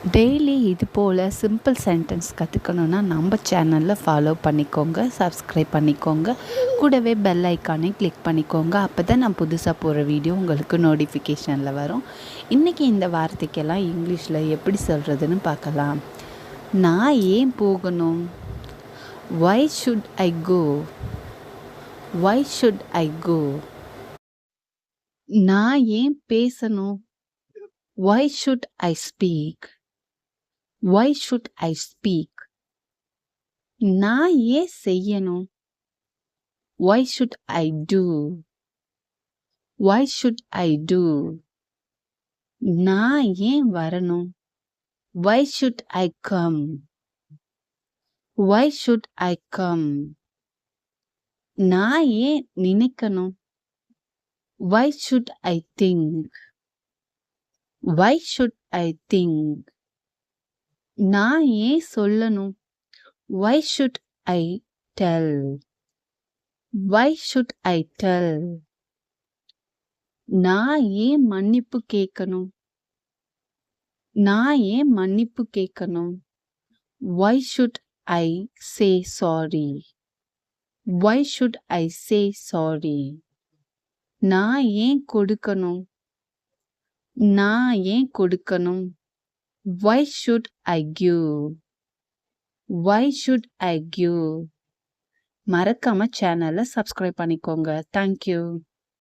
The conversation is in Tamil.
டெய்லி இது போல் சிம்பிள் சென்டென்ஸ் கற்றுக்கணுன்னா நம்ம சேனலில் ஃபாலோ பண்ணிக்கோங்க, சப்ஸ்கிரைப் பண்ணிக்கோங்க, கூடவே பெல் ஐக்கானை கிளிக் பண்ணிக்கோங்க. அப்போ தான் நான் புதுசாக போகிற வீடியோ உங்களுக்கு நோட்டிஃபிகேஷனில் வரும். இன்றைக்கி இந்த வார்த்தைக்கெல்லாம் இங்கிலீஷில் எப்படி சொல்கிறதுன்னு பார்க்கலாம். நான் ஏன் போகணும்? Why should I go? Why should I go? நான் ஏன் பேசணும்? Why should I speak? Why should I speak? நான் ஏன் செய்யணும்? Why should I do? Why should I do? நான் ஏன் வரணும்? Why should I come? Why should I come? நான் ஏன் நினைக்கணும்? Why should I think? Why should I think? நான் ஏன் சொல்லணும்? Why should I tell? Why should I tell? நான் ஏன் மன்னிப்பு கேட்கணும்? நான் ஏன் மன்னிப்பு கேட்கணும்? Why should I say sorry? Why should I say sorry? நான் ஏன் கொடுக்கணும்? நான் ஏன் கொடுக்கணும்? Why should I give? Why should I give? மறக்காம சேனலை சப்ஸ்கிரைப் பண்ணிக்கோங்க. தேங்க்யூ.